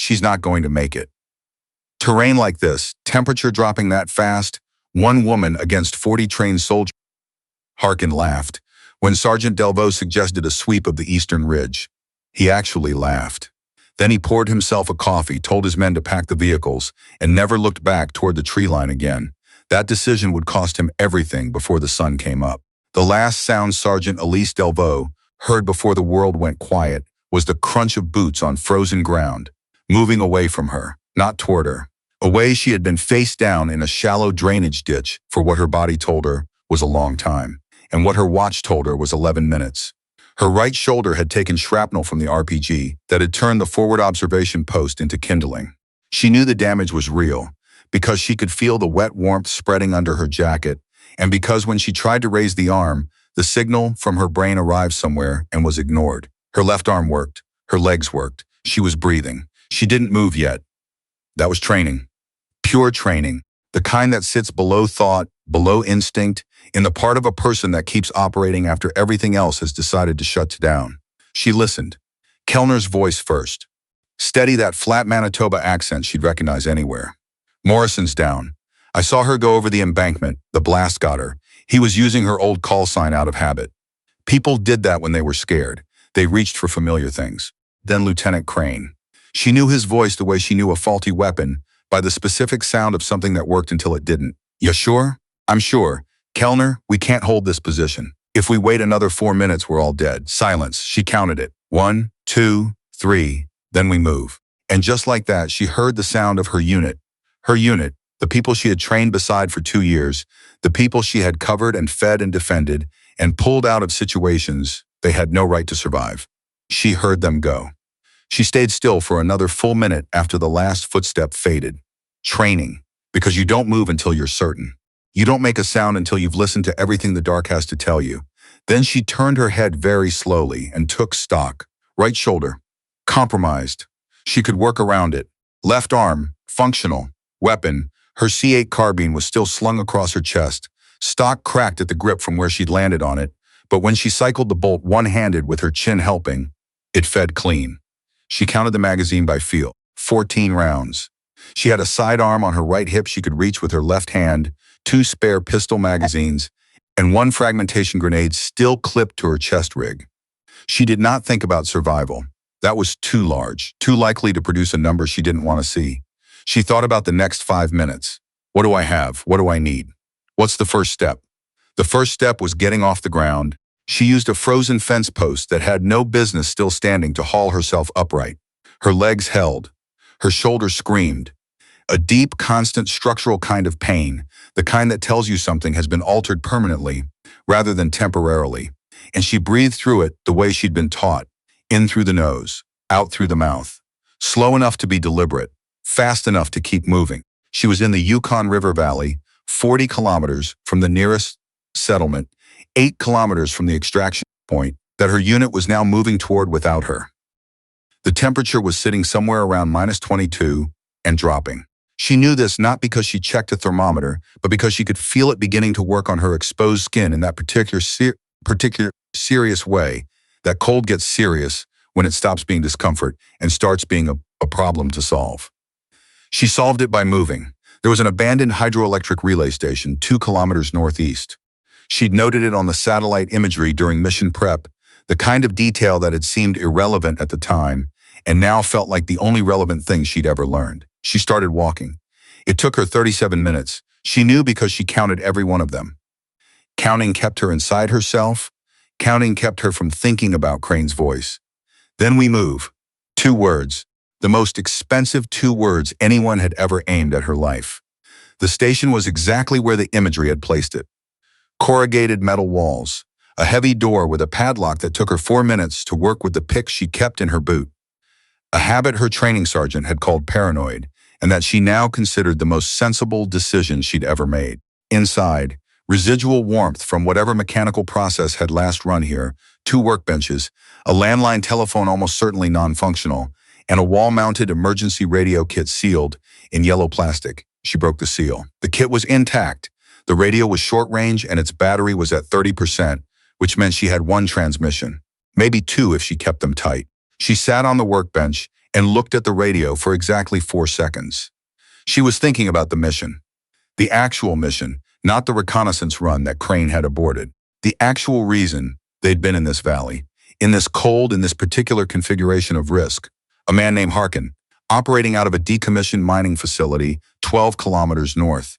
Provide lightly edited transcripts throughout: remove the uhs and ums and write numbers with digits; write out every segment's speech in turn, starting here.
she's not going to make it. Terrain like this, temperature dropping that fast, one woman against 40 trained soldiers. Harkin laughed when Sergeant Delvaux suggested a sweep of the eastern ridge. He actually laughed. Then he poured himself a coffee, told his men to pack the vehicles, and never looked back toward the tree line again. That decision would cost him everything before the sun came up. The last sound Sergeant Elise Delvaux heard before the world went quiet was the crunch of boots on frozen ground, moving away from her, not toward her. Away she had been face down in a shallow drainage ditch for what her body told her was a long time, and what her watch told her was 11 minutes. Her right shoulder had taken shrapnel from the RPG that had turned the forward observation post into kindling. She knew the damage was real, because she could feel the wet warmth spreading under her jacket, and because when she tried to raise the arm, the signal from her brain arrived somewhere and was ignored. Her left arm worked. Her legs worked. She was breathing. She didn't move yet. That was training. Pure training. The kind that sits below thought, below instinct, in the part of a person that keeps operating after everything else has decided to shut down. She listened. Kellner's voice first. Steady, that flat Manitoba accent she'd recognize anywhere. Morrison's down. I saw her go over the embankment. The blast got her. He was using her old call sign out of habit. People did that when they were scared. They reached for familiar things. Then Lieutenant Crane. She knew his voice the way she knew a faulty weapon, by the specific sound of something that worked until it didn't. You sure? I'm sure. Kellner, we can't hold this position. If we wait another 4 minutes, we're all dead. Silence. She counted it. 1, 2, 3. Then we move. And just like that, she heard the sound of her unit. Her unit, the people she had trained beside for 2 years, the people she had covered and fed and defended, and pulled out of situations they had no right to survive. She heard them go. She stayed still for another full minute after the last footstep faded. Training, because you don't move until you're certain. You don't make a sound until you've listened to everything the dark has to tell you. Then she turned her head very slowly and took stock. Right shoulder, compromised. She could work around it. Left arm, functional. Weapon, her C8 carbine was still slung across her chest. Stock cracked at the grip from where she'd landed on it, but when she cycled the bolt one-handed with her chin helping, it fed clean. She counted the magazine by feel. 14 rounds. She had a sidearm on her right hip she could reach with her left hand, 2 spare pistol magazines, and 1 fragmentation grenade still clipped to her chest rig. She did not think about survival. That was too large, too likely to produce a number she didn't want to see. She thought about the next 5 minutes. What do I have? What do I need? What's the first step? The first step was getting off the ground. She used a frozen fence post that had no business still standing to haul herself upright. Her legs held. Her shoulders screamed. A deep, constant structural kind of pain, the kind that tells you something has been altered permanently rather than temporarily. And she breathed through it the way she'd been taught, in through the nose, out through the mouth. Slow enough to be deliberate, fast enough to keep moving. She was in the Yukon River Valley, 40 kilometers from the nearest settlement, 8 kilometers from the extraction point that her unit was now moving toward without her. The temperature was sitting somewhere around -22 and dropping. She knew this not because she checked a thermometer, but because she could feel it beginning to work on her exposed skin in that particular serious way. That cold gets serious when it stops being discomfort and starts being a problem to solve. She solved it by moving. There was an abandoned hydroelectric relay station 2 kilometers northeast. She'd noted it on the satellite imagery during mission prep, the kind of detail that had seemed irrelevant at the time and now felt like the only relevant thing she'd ever learned. She started walking. It took her 37 minutes. She knew because she counted every one of them. Counting kept her inside herself. Counting kept her from thinking about Crane's voice. Then we move. 2 words. The most expensive 2 words anyone had ever aimed at her life. The station was exactly where the imagery had placed it. Corrugated metal walls. A heavy door with a padlock that took her 4 minutes to work with the pick she kept in her boot. A habit her training sergeant had called paranoid, and that she now considered the most sensible decision she'd ever made. Inside, residual warmth from whatever mechanical process had last run here, 2 workbenches, a landline telephone almost certainly non-functional, and a wall-mounted emergency radio kit sealed in yellow plastic. She broke the seal. The kit was intact. The radio was short-range and its battery was at 30%, which meant she had 1 transmission, maybe 2 if she kept them tight. She sat on the workbench and looked at the radio for exactly 4 seconds. She was thinking about the mission. The actual mission, not the reconnaissance run that Crane had aborted. The actual reason they'd been in this valley, in this cold, in this particular configuration of risk. A man named Harkin, operating out of a decommissioned mining facility 12 kilometers north,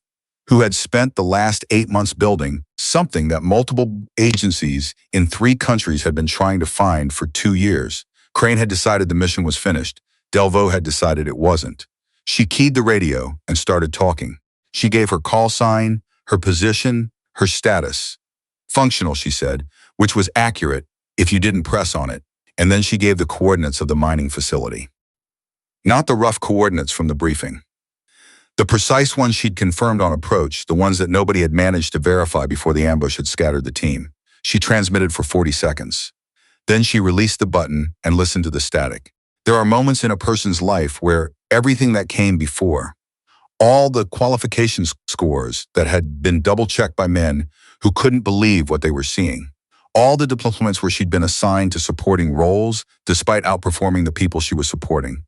who had spent the last 8 months building something that multiple agencies in 3 countries had been trying to find for 2 years. Crane had decided the mission was finished. Delvaux had decided it wasn't. She keyed the radio and started talking. She gave her call sign, her position, her status. Functional, she said, which was accurate if you didn't press on it. And then she gave the coordinates of the mining facility. Not the rough coordinates from the briefing. The precise ones she'd confirmed on approach, the ones that nobody had managed to verify before the ambush had scattered the team. She transmitted for 40 seconds. Then she released the button and listened to the static. There are moments in a person's life where everything that came before, all the qualification scores that had been double-checked by men who couldn't believe what they were seeing, all the deployments where she'd been assigned to supporting roles despite outperforming the people she was supporting,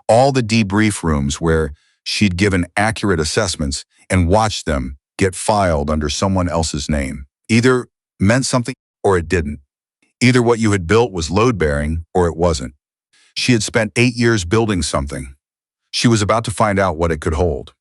all the debrief rooms where she'd given accurate assessments and watched them get filed under someone else's name, either meant something or it didn't. Either what you had built was load-bearing or it wasn't. She had spent 8 years building something. She was about to find out what it could hold.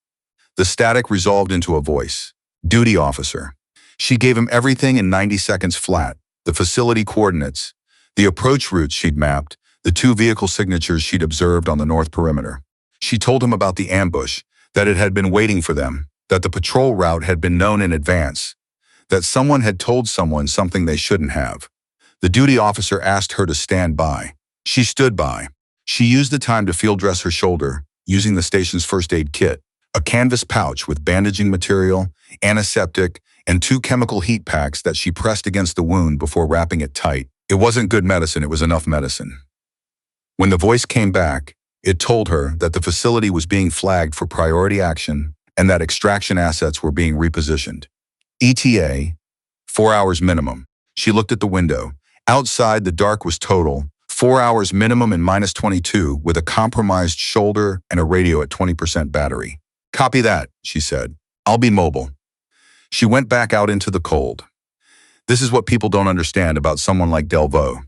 The static resolved into a voice. Duty officer. She gave him everything in 90 seconds flat. The facility coordinates, the approach routes she'd mapped, the 2 vehicle signatures she'd observed on the north perimeter. She told him about the ambush, that it had been waiting for them, that the patrol route had been known in advance, that someone had told someone something they shouldn't have. The duty officer asked her to stand by. She stood by. She used the time to field dress her shoulder, using the station's first aid kit, a canvas pouch with bandaging material, antiseptic, and 2 chemical heat packs that she pressed against the wound before wrapping it tight. It wasn't good medicine, it was enough medicine. When the voice came back, it told her that the facility was being flagged for priority action and that extraction assets were being repositioned. ETA, 4 hours minimum. She looked at the window. Outside, the dark was total, 4 hours minimum and -22 with a compromised shoulder and a radio at 20% battery. Copy that, she said. I'll be mobile. She went back out into the cold. This is what people don't understand about someone like Delvaux.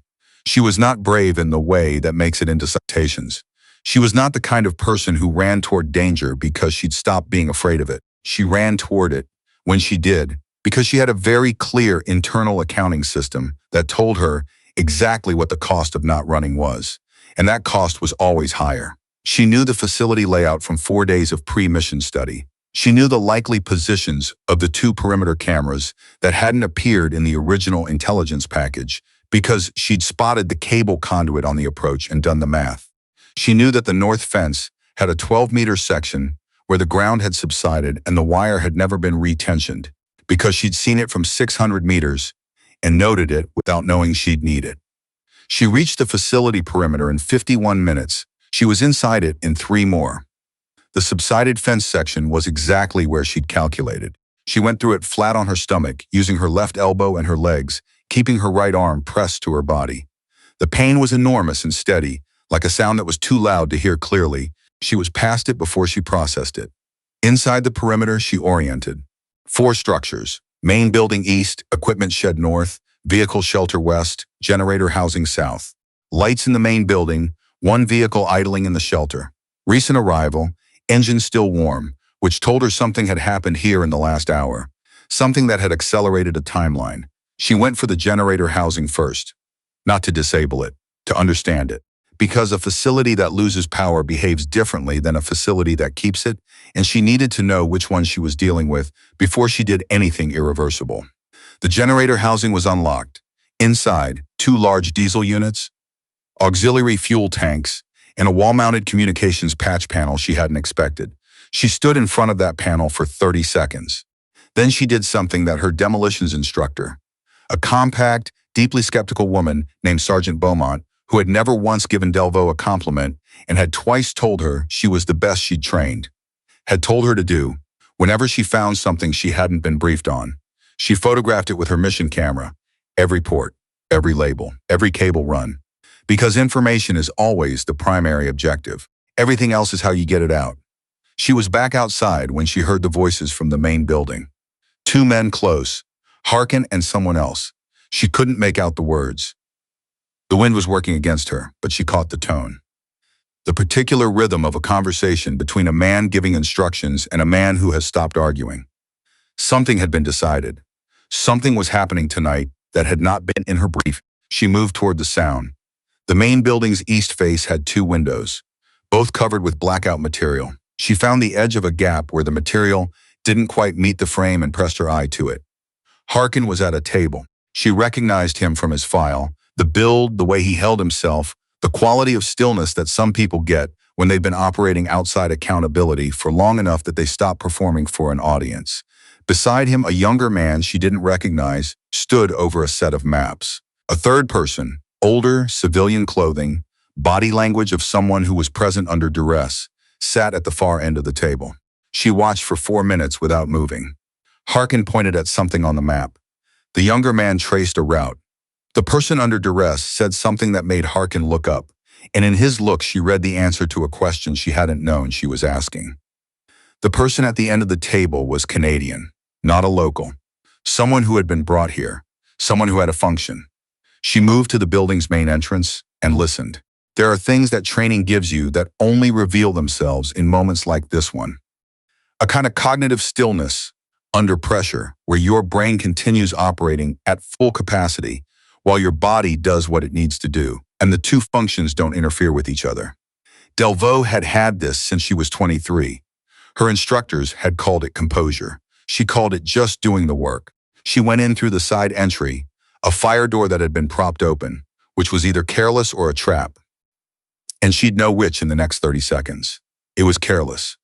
She was not brave in the way that makes it into citations. She was not the kind of person who ran toward danger because she'd stopped being afraid of it. She ran toward it, when she did, because she had a very clear internal accounting system that told her exactly what the cost of not running was, and that cost was always higher. She knew the facility layout from 4 days of pre-mission study. She knew the likely positions of the 2 perimeter cameras that hadn't appeared in the original intelligence package because she'd spotted the cable conduit on the approach and done the math. She knew that the north fence had a 12-meter section where the ground had subsided and the wire had never been retensioned because she'd seen it from 600 meters and noted it without knowing she'd need it. She reached the facility perimeter in 51 minutes. She was inside it in 3 more. The subsided fence section was exactly where she'd calculated. She went through it flat on her stomach, using her left elbow and her legs, keeping her right arm pressed to her body. The pain was enormous and steady, like a sound that was too loud to hear clearly. She was past it before she processed it. Inside the perimeter, she oriented. 4 structures: main building east, equipment shed north, vehicle shelter west, generator housing south. Lights in the main building, 1 vehicle idling in the shelter. Recent arrival, engine still warm, which told her something had happened here in the last hour, something that had accelerated a timeline. She went for the generator housing first, not to disable it, to understand it, because a facility that loses power behaves differently than a facility that keeps it, and she needed to know which one she was dealing with before she did anything irreversible. The generator housing was unlocked. Inside, 2 large diesel units, auxiliary fuel tanks, and a wall-mounted communications patch panel she hadn't expected. She stood in front of that panel for 30 seconds. Then she did something that her demolitions instructor, a compact, deeply skeptical woman named Sergeant Beaumont, who had never once given Delvaux a compliment and had twice told her she was the best she'd trained, had told her to do whenever she found something she hadn't been briefed on. She photographed it with her mission camera, every port, every label, every cable run. Because information is always the primary objective. Everything else is how you get it out. She was back outside when she heard the voices from the main building. Two men close, Harkin and someone else. She couldn't make out the words. The wind was working against her, but she caught the tone. The particular rhythm of a conversation between a man giving instructions and a man who has stopped arguing. Something had been decided. Something was happening tonight that had not been in her brief. She moved toward the sound. The main building's east face had two windows, both covered with blackout material. She found the edge of a gap where the material didn't quite meet the frame and pressed her eye to it. Harkin was at a table. She recognized him from his file, the build, the way he held himself, the quality of stillness that some people get when they've been operating outside accountability for long enough that they stop performing for an audience. Beside him, a younger man she didn't recognize stood over a set of maps. A third person, older, civilian clothing, body language of someone who was present under duress, sat at the far end of the table. She watched for 4 minutes without moving. Harkin pointed at something on the map. The younger man traced a route. The person under duress said something that made Harkin look up, and in his look she read the answer to a question she hadn't known she was asking. The person at the end of the table was Canadian, not a local. Someone who had been brought here, someone who had a function. She moved to the building's main entrance and listened. There are things that training gives you that only reveal themselves in moments like this one. A kind of cognitive stillness under pressure where your brain continues operating at full capacity while your body does what it needs to do, and the two functions don't interfere with each other. Delvaux had had this since she was 23. Her instructors had called it composure. She called it just doing the work. She went in through the side entry, a fire door that had been propped open, which was either careless or a trap. And she'd know which in the next 30 seconds. It was careless.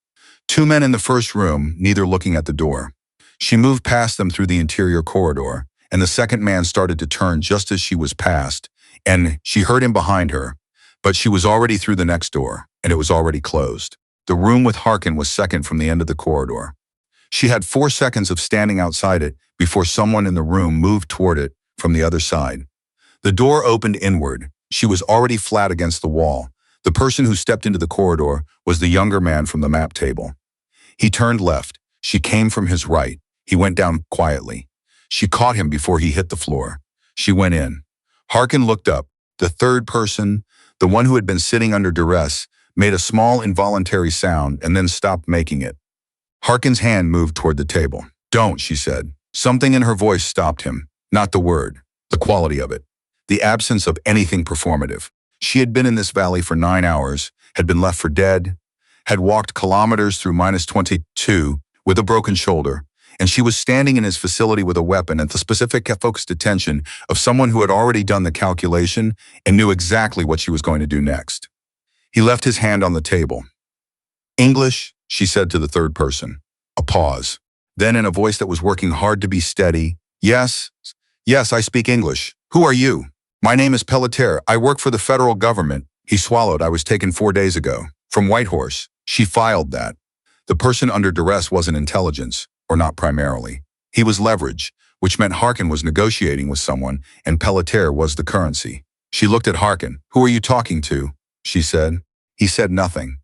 Two men in the first room, neither looking at the door. She moved past them through the interior corridor, and the second man started to turn just as she was past, and she heard him behind her, but she was already through the next door, and it was already closed. The room with Harkin was second from the end of the corridor. She had 4 seconds of standing outside it before someone in the room moved toward it from the other side. The door opened inward. She was already flat against the wall. The person who stepped into the corridor was the younger man from the map table. He turned left. She came from his right. He went down quietly. She caught him before he hit the floor. She went in. Harkin looked up. The third person, the one who had been sitting under duress, made a small involuntary sound and then stopped making it. Harkin's hand moved toward the table. "Don't," she said. Something in her voice stopped him. Not the word, the quality of it. The absence of anything performative. She had been in this valley for 9 hours, had been left for dead, had walked kilometers through -22 with a broken shoulder, and she was standing in his facility with a weapon and the specific focused attention of someone who had already done the calculation and knew exactly what she was going to do next. He left his hand on the table. "English," she said to the third person. A pause. Then in a voice that was working hard to be steady, Yes, I speak English. Who are you?" "My name is Pelletier. I work for the federal government." He swallowed. "I was taken 4 days ago. From Whitehorse." She filed that. The person under duress wasn't intelligence, or not primarily. He was leverage, which meant Harkin was negotiating with someone, and Pelletier was the currency. She looked at Harkin. "Who are you talking to?" she said. He said nothing.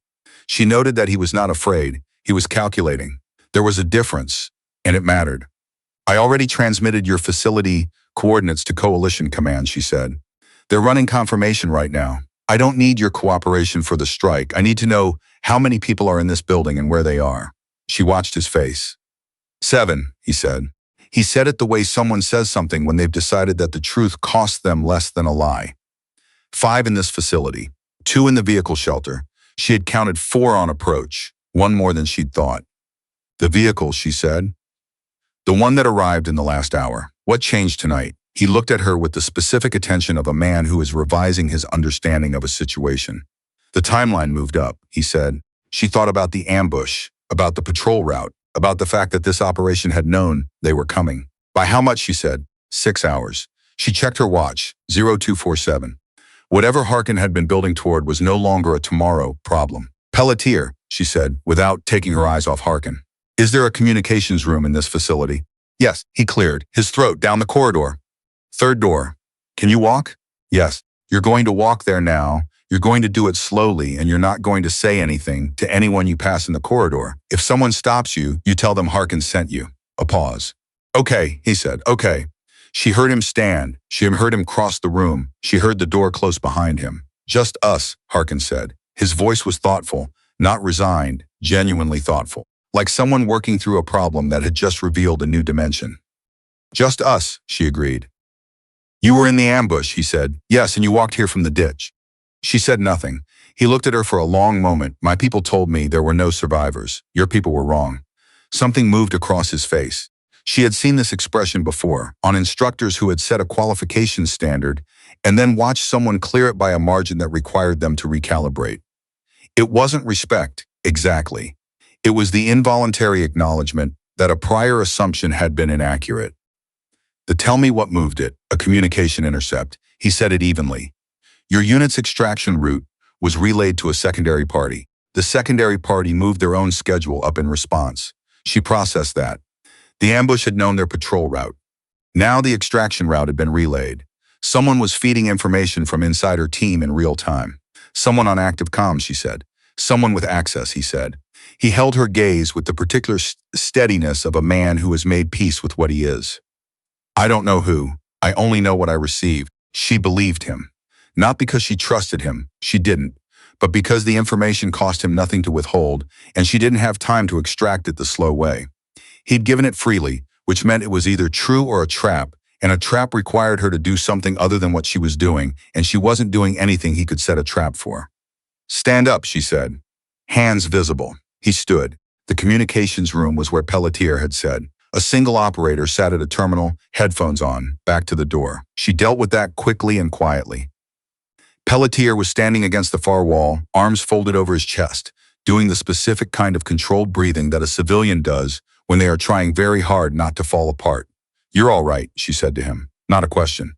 She noted that he was not afraid. He was calculating. There was a difference, and it mattered. "I already transmitted your facility coordinates to Coalition Command," she said. "They're running confirmation right now. I don't need your cooperation for the strike. I need to know how many people are in this building and where they are." She watched his face. 7, he said. He said it the way someone says something when they've decided that the truth costs them less than a lie. 5 in this facility, 2 in the vehicle shelter. She had counted 4 on approach, 1 more than she'd thought. "The vehicle," she said. "The one that arrived in the last hour. What changed tonight?" He looked at her with the specific attention of a man who is revising his understanding of a situation. "The timeline moved up," he said. She thought about the ambush, about the patrol route, about the fact that this operation had known they were coming. "By how much?" she said. 6 hours. She checked her watch, 0247. Whatever Harkin had been building toward was no longer a tomorrow problem. "Pelletier," she said, without taking her eyes off Harkin. "Is there a communications room in this facility?" "Yes," he cleared, his throat down the corridor. "Third door. Can you walk?" "Yes." You're going to walk there now. You're going to do it slowly, and you're not going to say anything to anyone you pass in the corridor. If someone stops you, you tell them Harkin sent you. A pause. Okay, he said, okay. She heard him stand. She heard him cross the room. She heard the door close behind him. Just us, Harkin said. His voice was thoughtful, not resigned, genuinely thoughtful, like someone working through a problem that had just revealed a new dimension. Just us, she agreed. You were in the ambush, he said. Yes, and you walked here from the ditch. She said nothing. He looked at her for a long moment. My people told me there were no survivors. Your people were wrong. Something moved across his face. She had seen this expression before, on instructors who had set a qualification standard and then watched someone clear it by a margin that required them to recalibrate. It wasn't respect, exactly. It was the involuntary acknowledgement that a prior assumption had been inaccurate. Tell me what moved it, a communication intercept. He said it evenly. Your unit's extraction route was relayed to a secondary party. The secondary party moved their own schedule up in response. She processed that. The ambush had known their patrol route. Now the extraction route had been relayed. Someone was feeding information from inside her team in real time. Someone on active comms, she said. Someone with access, he said. He held her gaze with the particular steadiness of a man who has made peace with what he is. I don't know who. I only know what I received. She believed him. Not because she trusted him. She didn't. But because the information cost him nothing to withhold, and she didn't have time to extract it the slow way. He'd given it freely, which meant it was either true or a trap, and a trap required her to do something other than what she was doing, and she wasn't doing anything he could set a trap for. Stand up, she said. Hands visible. He stood. The communications room was where Pelletier had said. A single operator sat at a terminal, headphones on, back to the door. She dealt with that quickly and quietly. Pelletier was standing against the far wall, arms folded over his chest, doing the specific kind of controlled breathing that a civilian does when they are trying very hard not to fall apart. You're all right, she said to him. Not a question.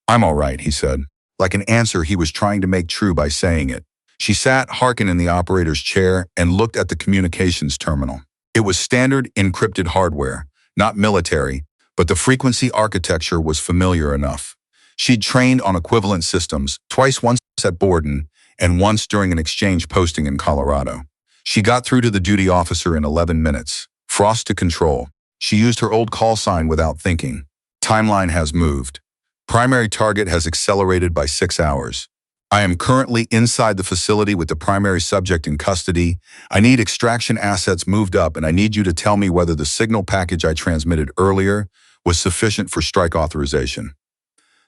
I'm all right, he said, like an answer he was trying to make true by saying it. She sat Harkin in the operator's chair and looked at the communications terminal. It was standard encrypted hardware, not military, but the frequency architecture was familiar enough. She'd trained on equivalent systems, once at Borden and once during an exchange posting in Colorado. She got through to the duty officer in 11 minutes. Frost to control. She used her old call sign without thinking. Timeline has moved. Primary target has accelerated by 6 hours. I am currently inside the facility with the primary subject in custody. I need extraction assets moved up, and I need you to tell me whether the signal package I transmitted earlier was sufficient for strike authorization.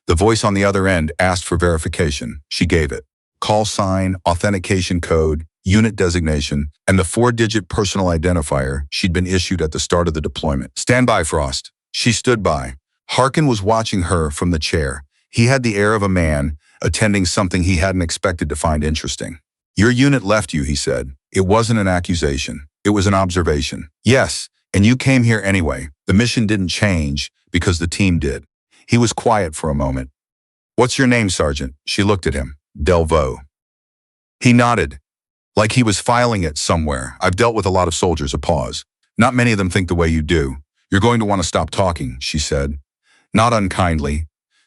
The voice on the other end asked for verification. She gave it. Call sign, authentication code, unit designation, and the 4-digit personal identifier she'd been issued at the start of the deployment. Stand by, Frost. She stood by. Harkin was watching her from the chair. He had the air of a man attending something he hadn't expected to find interesting. Your unit left you, he said. It wasn't an accusation. It was an observation. Yes, and you came here anyway. The mission didn't change because the team did. He was quiet for a moment. What's your name, Sergeant? She looked at him. Delvaux. He nodded, like he was filing it somewhere. I've dealt with a lot of soldiers. A pause. Not many of them think the way you do. You're going to want to stop talking, she said. Not unkindly,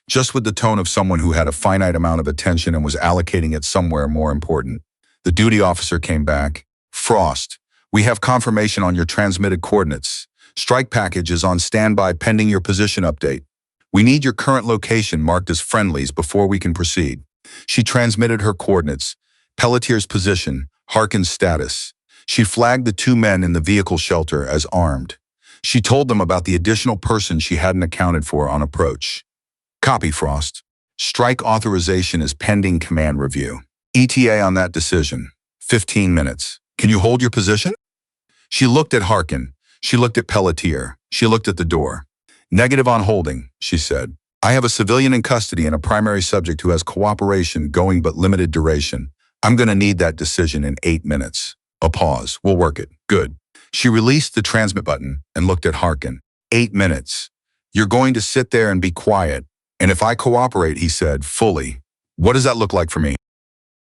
just with the tone of someone who had a finite amount of attention and was allocating it somewhere more important. The duty officer came back. Frost, we have confirmation on your transmitted coordinates. Strike package is on standby pending your position update. We need your current location marked as friendlies before we can proceed. She transmitted her coordinates, Pelletier's position, Harkin's status. She flagged the 2 men in the vehicle shelter as armed. She told them about the additional person she hadn't accounted for on approach. Copy, Frost. Strike authorization is pending command review. ETA on that decision. 15 minutes. Can you hold your position? She looked at Harkin. She looked at Pelletier. She looked at the door. Negative on holding, she said. I have a civilian in custody and a primary subject who has cooperation going but limited duration. I'm going to need that decision in 8 minutes. A pause. We'll work it. Good. She released the transmit button and looked at Harkin. 8 minutes. You're going to sit there and be quiet. And if I cooperate, he said, fully, what does that look like for me?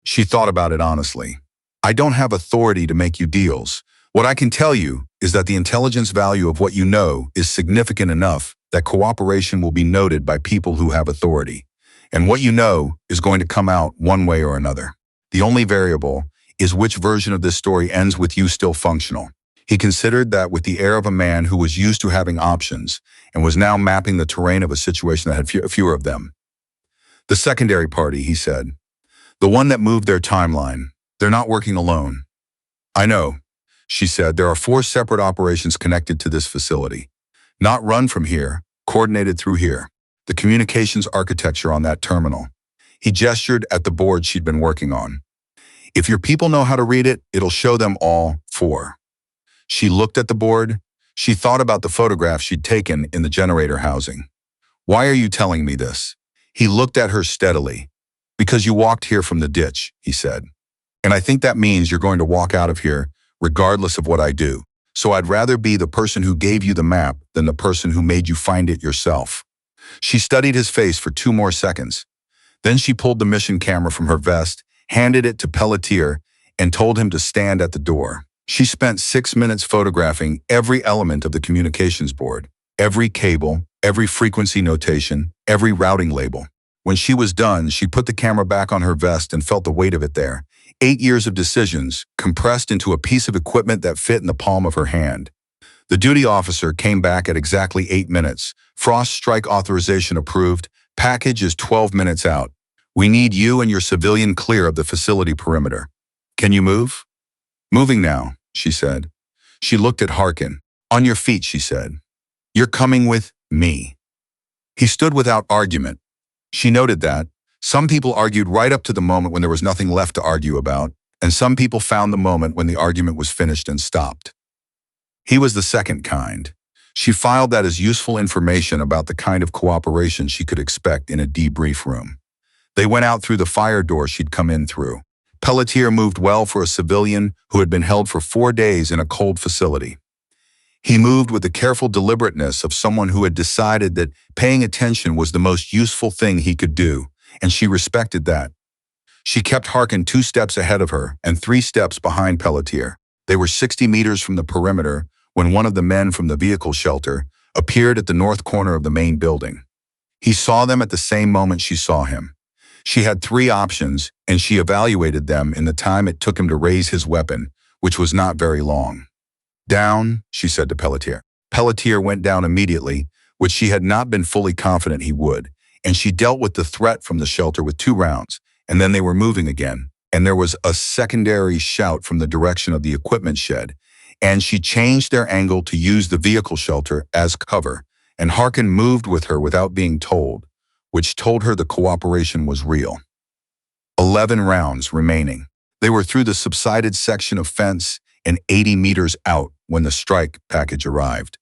She thought about it honestly. I don't have authority to make you deals. What I can tell you is that the intelligence value of what you know is significant enough that cooperation will be noted by people who have authority. And what you know is going to come out one way or another. The only variable is which version of this story ends with you still functional. He considered that with the air of a man who was used to having options and was now mapping the terrain of a situation that had fewer of them. The secondary party, he said. The one that moved their timeline. They're not working alone. I know, she said. There are 4 separate operations connected to this facility. Not run from here, coordinated through here. The communications architecture on that terminal. He gestured at the board she'd been working on. If your people know how to read it, it'll show them all 4. She looked at the board. She thought about the photograph she'd taken in the generator housing. Why are you telling me this? He looked at her steadily. Because you walked here from the ditch, he said. And I think that means you're going to walk out of here regardless of what I do. So I'd rather be the person who gave you the map than the person who made you find it yourself. She studied his face for 2 more seconds. Then she pulled the mission camera from her vest, handed it to Pelletier, and told him to stand at the door. She spent 6 minutes photographing every element of the communications board, every cable, every frequency notation, every routing label. When she was done, she put the camera back on her vest and felt the weight of it there. 8 years of decisions, compressed into a piece of equipment that fit in the palm of her hand. The duty officer came back at exactly 8 minutes. Frost strike authorization approved. Package is 12 minutes out. We need you and your civilian clear of the facility perimeter. Can you move? Moving now, she said. She looked at Harkin. On your feet, she said. You're coming with me. He stood without argument. She noted that some people argued right up to the moment when there was nothing left to argue about, and some people found the moment when the argument was finished and stopped. He was the second kind. She filed that as useful information about the kind of cooperation she could expect in a debrief room. They went out through the fire door she'd come in through. Pelletier moved well for a civilian who had been held for 4 days in a cold facility. He moved with the careful deliberateness of someone who had decided that paying attention was the most useful thing he could do, and she respected that. She kept Harkin 2 steps ahead of her and 3 steps behind Pelletier. They were 60 meters from the perimeter when one of the men from the vehicle shelter appeared at the north corner of the main building. He saw them at the same moment she saw him. She had 3 options, and she evaluated them in the time it took him to raise his weapon, which was not very long. Down, she said to Pelletier. Pelletier went down immediately, which she had not been fully confident he would, and she dealt with the threat from the shelter with 2 rounds, and then they were moving again, and there was a secondary shout from the direction of the equipment shed, and she changed their angle to use the vehicle shelter as cover, and Harkin moved with her without being told, which told her the cooperation was real. 11 rounds remaining. They were through the subsided section of fence and 80 meters out when the strike package arrived.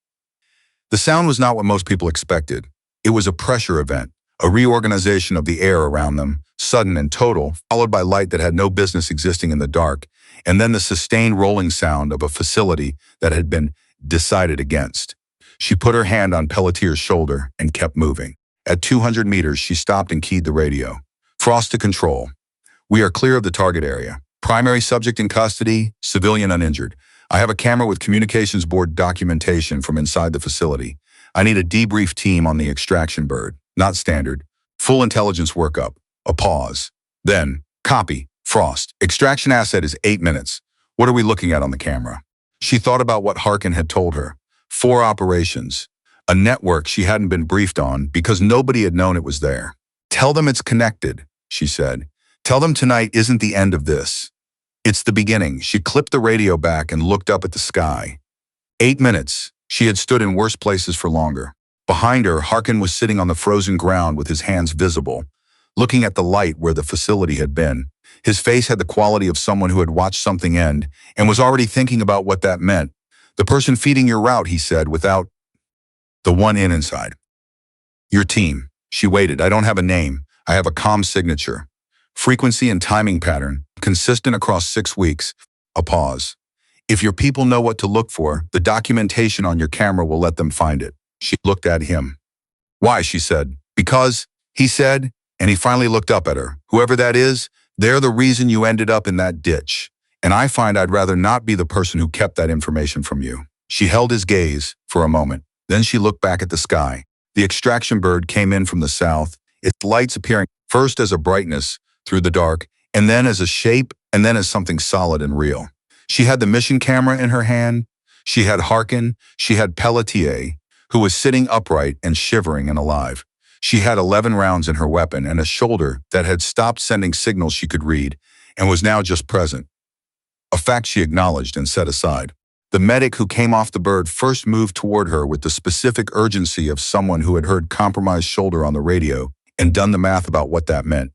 The sound was not what most people expected. It was a pressure event, a reorganization of the air around them, sudden and total, followed by light that had no business existing in the dark, and then the sustained rolling sound of a facility that had been decided against. She put her hand on Pelletier's shoulder and kept moving. At 200 meters, she stopped and keyed the radio. Frost to control. We are clear of the target area. Primary subject in custody, civilian uninjured. I have a camera with communications board documentation from inside the facility. I need a debrief team on the extraction bird, not standard. Full intelligence workup. A pause. Then, copy. Frost. Extraction asset is 8 minutes. What are we looking at on the camera? She thought about what Harkin had told her. 4 operations. A network she hadn't been briefed on because nobody had known it was there. Tell them it's connected, she said. Tell them tonight isn't the end of this. It's the beginning. She clipped the radio back and looked up at the sky. 8 minutes. She had stood in worse places for longer. Behind her, Harkin was sitting on the frozen ground with his hands visible, looking at the light where the facility had been. His face had the quality of someone who had watched something end and was already thinking about what that meant. The person feeding your route, he said, without the one in inside. Your team. She waited. I don't have a name. I have a comm signature. Frequency and timing pattern, consistent across 6 weeks. A pause. If your people know what to look for, the documentation on your camera will let them find it. She looked at him. Why, she said. Because, he said, and he finally looked up at her. Whoever that is, they're the reason you ended up in that ditch. And I find I'd rather not be the person who kept that information from you. She held his gaze for a moment. Then she looked back at the sky. The extraction bird came in from the south. its lights appearing first as a brightness through the dark, and then as a shape, and then as something solid and real. She had the mission camera in her hand. She had Harkin. She had Pelletier, who was sitting upright and shivering and alive. She had 11 rounds in her weapon and a shoulder that had stopped sending signals she could read and was now just present, a fact she acknowledged and set aside. The medic who came off the bird first moved toward her with the specific urgency of someone who had heard compromised shoulder on the radio and done the math about what that meant.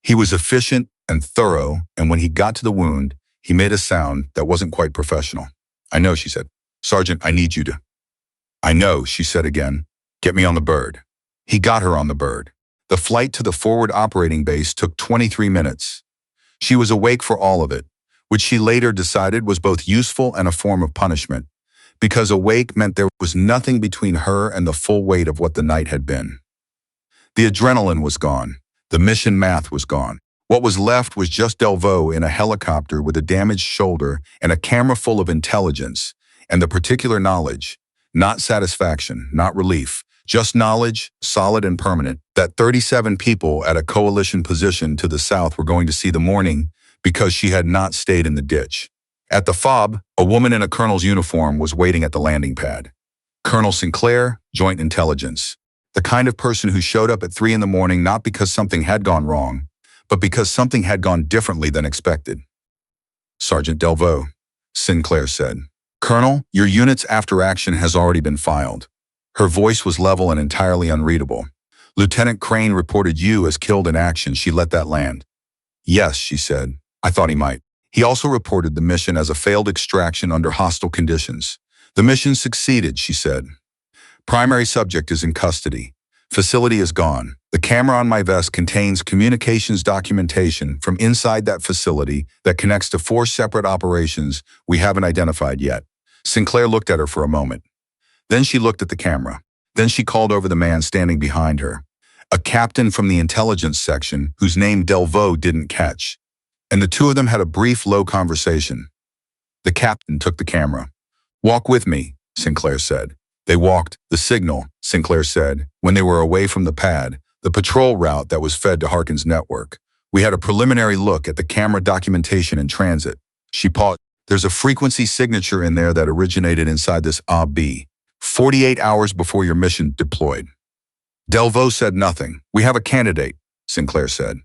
He was efficient and thorough, and when he got to the wound, he made a sound that wasn't quite professional. "I know," she said. "Sergeant, I need you to." "I know," she said again. "Get me on the bird." He got her on the bird. The flight to the forward operating base took 23 minutes. She was awake for all of it, which she later decided was both useful and a form of punishment, because awake meant there was nothing between her and the full weight of what the night had been. The adrenaline was gone. The mission math was gone. What was left was just Delvaux in a helicopter with a damaged shoulder and a camera full of intelligence, and the particular knowledge, not satisfaction, not relief, just knowledge, solid and permanent, that 37 people at a coalition position to the south were going to see the morning because she had not stayed in the ditch. At the FOB, a woman in a colonel's uniform was waiting at the landing pad. Colonel Sinclair, Joint Intelligence. The kind of person who showed up at 3 in the morning not because something had gone wrong, but because something had gone differently than expected. "Sergeant Delvaux," Sinclair said. "Colonel, your unit's after action has already been filed." Her voice was level and entirely unreadable. "Lieutenant Crane reported you as killed in action." She let that land. "Yes," she said. "I thought he might." He also reported the mission as a failed extraction under hostile conditions. "The mission succeeded," she said. "Primary subject is in custody. Facility is gone. The camera on my vest contains communications documentation from inside that facility that connects to 4 separate operations we haven't identified yet." Sinclair looked at her for a moment. Then she looked at the camera. Then she called over the man standing behind her, a captain from the intelligence section whose name Delvaux didn't catch. And the two of them had a brief, low conversation. The captain took the camera. "Walk with me," Sinclair said. They walked, the signal, Sinclair said, when they were away from the pad, the patrol route that was fed to Harkin's network. "We had a preliminary look at the camera documentation in transit." She paused. "There's a frequency signature in there that originated inside this OB, 48 hours before your mission deployed." Delvaux said nothing. "We have a candidate," Sinclair said.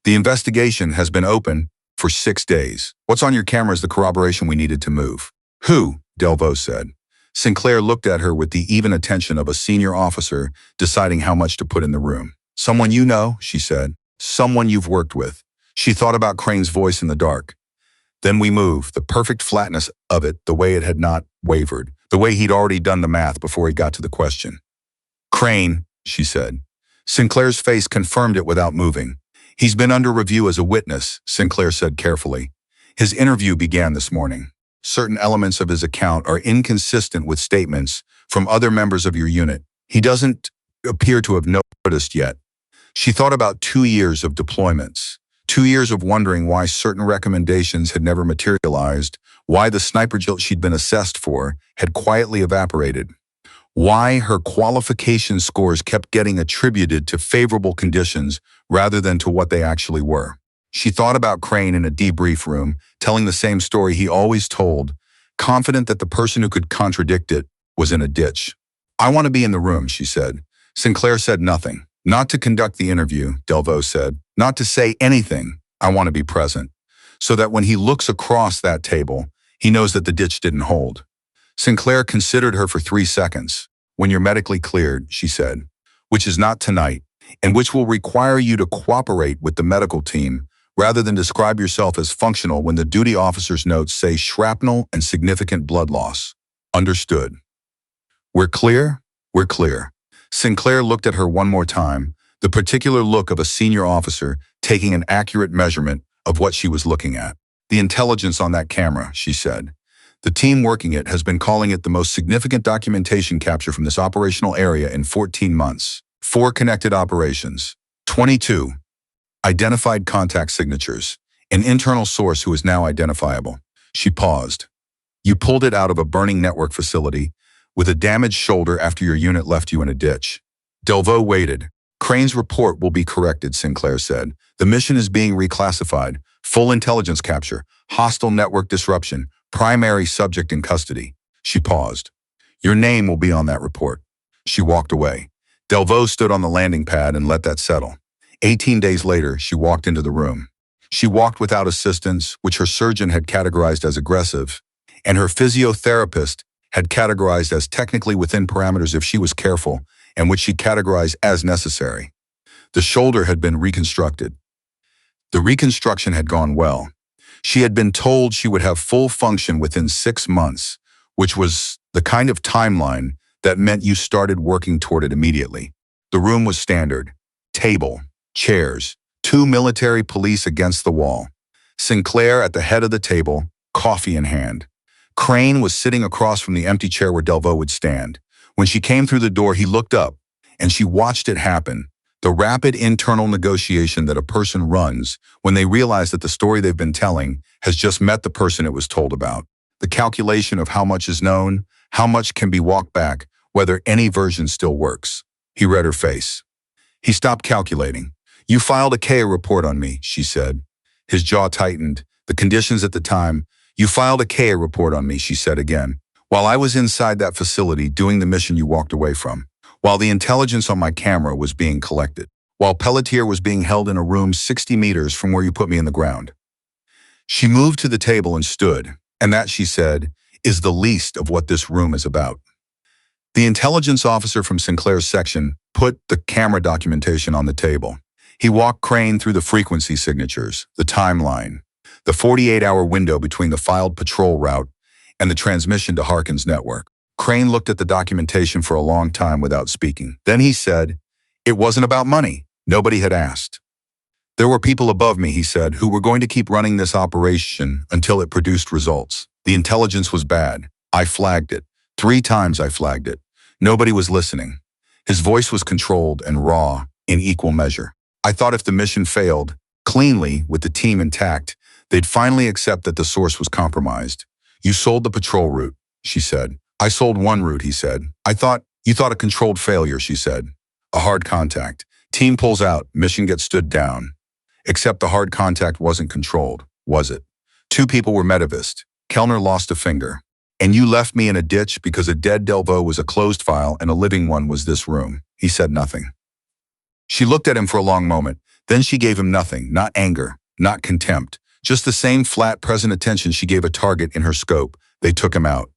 "The investigation has been open for 6 days. What's on your camera is the corroboration we needed to move." "Who?" Delvaux said. Sinclair looked at her with the even attention of a senior officer deciding how much to put in the room. "Someone you know," she said. "Someone you've worked with." She thought about Crane's voice in the dark. "Then we move," the perfect flatness of it, the way it had not wavered, the way he'd already done the math before he got to the question. "Crane," she said. Sinclair's face confirmed it without moving. "He's been under review as a witness," Sinclair said carefully. "His interview began this morning. Certain elements of his account are inconsistent with statements from other members of your unit. He doesn't appear to have noticed yet." She thought about 2 years of deployments, 2 years of wondering why certain recommendations had never materialized, why the sniper jilt she'd been assessed for had quietly evaporated, why her qualification scores kept getting attributed to favorable conditions rather than to what they actually were. She thought about Crane in a debrief room, telling the same story he always told, confident that the person who could contradict it was in a ditch. "I want to be in the room," she said. Sinclair said nothing. "Not to conduct the interview," Delvaux said. "Not to say anything. I want to be present, so that when he looks across that table, he knows that the ditch didn't hold." Sinclair considered her for 3 seconds. "When you're medically cleared," she said, "which is not tonight, and which will require you to cooperate with the medical team, rather than describe yourself as functional when the duty officer's notes say shrapnel and significant blood loss." "Understood." "We're clear?" "We're clear." Sinclair looked at her one more time, the particular look of a senior officer taking an accurate measurement of what she was looking at. "The intelligence on that camera," she said. "The team working it has been calling it the most significant documentation capture from this operational area in 14 months. 4 connected operations. 22. Identified contact signatures. An internal source who is now identifiable." She paused. "You pulled it out of a burning network facility with a damaged shoulder after your unit left you in a ditch." Delvaux waited. Crane's report will be corrected, Sinclair said. The mission is being reclassified. Full intelligence capture, hostile network disruption, primary subject in custody. She paused. Your name will be on that report. She walked away. Delvaux stood on the landing pad and let that settle. 18 days later, she walked into the room. She walked without assistance, which her surgeon had categorized as aggressive, and her physiotherapist had categorized as technically within parameters if she was careful, and which she categorized as necessary. The shoulder had been reconstructed. The reconstruction had gone well. She had been told she would have full function within 6 months, which was the kind of timeline that meant you started working toward it immediately. The room was standard. Table, chairs, 2 military police against the wall. Sinclair at the head of the table, coffee in hand. Crane was sitting across from the empty chair where Delvaux would stand. When she came through the door, he looked up, and she watched it happen. The rapid internal negotiation that a person runs when they realize that the story they've been telling has just met the person it was told about. The calculation of how much is known, how much can be walked back, whether any version still works. He read her face. He stopped calculating. You filed a KA report on me, she said. His jaw tightened. The conditions at the time. You filed a KA report on me, she said again. While I was inside that facility doing the mission you walked away from. While the intelligence on my camera was being collected. While Pelletier was being held in a room 60 meters from where you put me in the ground. She moved to the table and stood. And that, she said, is the least of what this room is about. The intelligence officer from Sinclair's section put the camera documentation on the table. He walked Crane through the frequency signatures, the timeline, the 48-hour window between the filed patrol route and the transmission to Harkin's network. Crane looked at the documentation for a long time without speaking. Then he said, it wasn't about money. Nobody had asked. There were people above me, he said, who were going to keep running this operation until it produced results. The intelligence was bad. I flagged it. 3 times I flagged it. Nobody was listening. His voice was controlled and raw in equal measure. I thought if the mission failed, cleanly, with the team intact, they'd finally accept that the source was compromised. You sold the patrol route, she said. I sold one route, he said. You thought a controlled failure, she said. A hard contact. Team pulls out, mission gets stood down. Except the hard contact wasn't controlled, was it? 2 people were medivist. Kellner lost a finger. And you left me in a ditch because a dead Delvaux was a closed file and a living one was this room. He said nothing. She looked at him for a long moment. Then she gave him nothing, not anger, not contempt, just the same flat, present attention she gave a target in her scope. They took him out.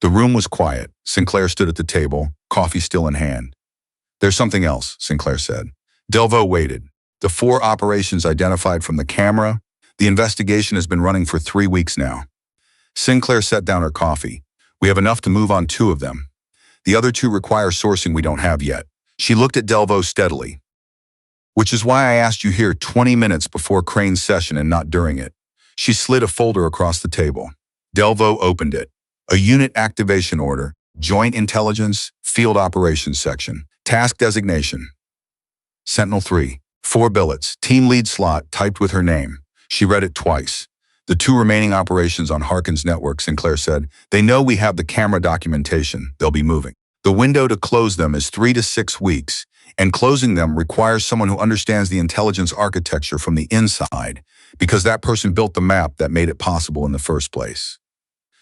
The room was quiet. Sinclair stood at the table, coffee still in hand. There's something else, Sinclair said. Delvaux waited. The 4 operations identified from the camera. The investigation has been running for 3 weeks now. Sinclair set down her coffee. We have enough to move on 2 of them. The other 2 require sourcing we don't have yet. She looked at Delvaux steadily. Which is why I asked you here 20 minutes before Crane's session and not during it. She slid a folder across the table. Delvaux opened it. A unit activation order, Joint Intelligence, Field Operations Section, Task Designation. Sentinel 3, 4 billets, team lead slot typed with her name. She read it twice. The 2 remaining operations on Harkin's network, Sinclair said, they know we have the camera documentation. They'll be moving. The window to close them is 3 to 6 weeks, and closing them requires someone who understands the intelligence architecture from the inside, because that person built the map that made it possible in the first place.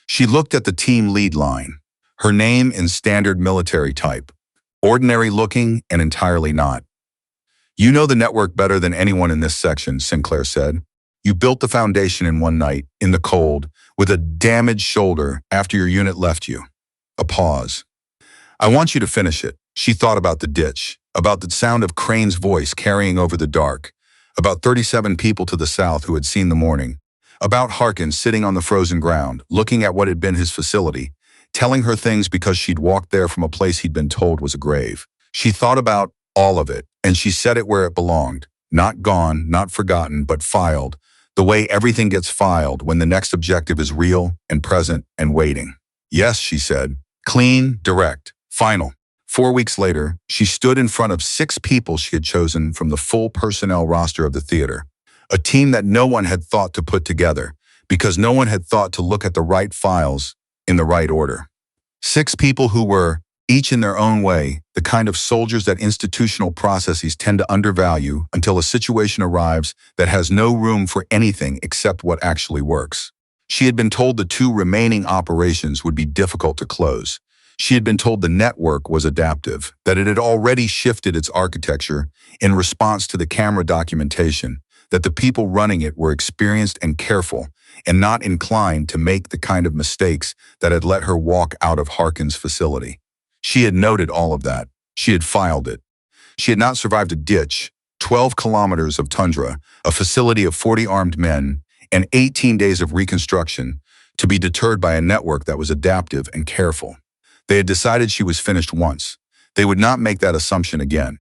She looked at the team lead line, her name in standard military type, ordinary looking and entirely not. You know the network better than anyone in this section, Sinclair said. You built the foundation in one night, in the cold, with a damaged shoulder after your unit left you. A pause. I want you to finish it. She thought about the ditch, about the sound of Crane's voice carrying over the dark, about 37 people to the south who had seen the morning, about Harkin sitting on the frozen ground, looking at what had been his facility, telling her things because she'd walked there from a place he'd been told was a grave. She thought about all of it, and she set it where it belonged. Not gone, not forgotten, but filed, the way everything gets filed when the next objective is real and present and waiting. Yes, she said. Clean, direct, final. 4 weeks later, she stood in front of 6 people she had chosen from the full personnel roster of the theater. A team that no one had thought to put together, because no one had thought to look at the right files in the right order. 6 people who were Each in their own way, the kind of soldiers that institutional processes tend to undervalue until a situation arrives that has no room for anything except what actually works. She had been told the two remaining operations would be difficult to close. She had been told the network was adaptive, that it had already shifted its architecture in response to the camera documentation, that the people running it were experienced and careful, and not inclined to make the kind of mistakes that had let her walk out of Harkin's facility. She had noted all of that. She had filed it. She had not survived a ditch, 12 kilometers of Tundra, a facility of 40 armed men, and 18 days of reconstruction to be deterred by a network that was adaptive and careful. They had decided she was finished once. They would not make that assumption again.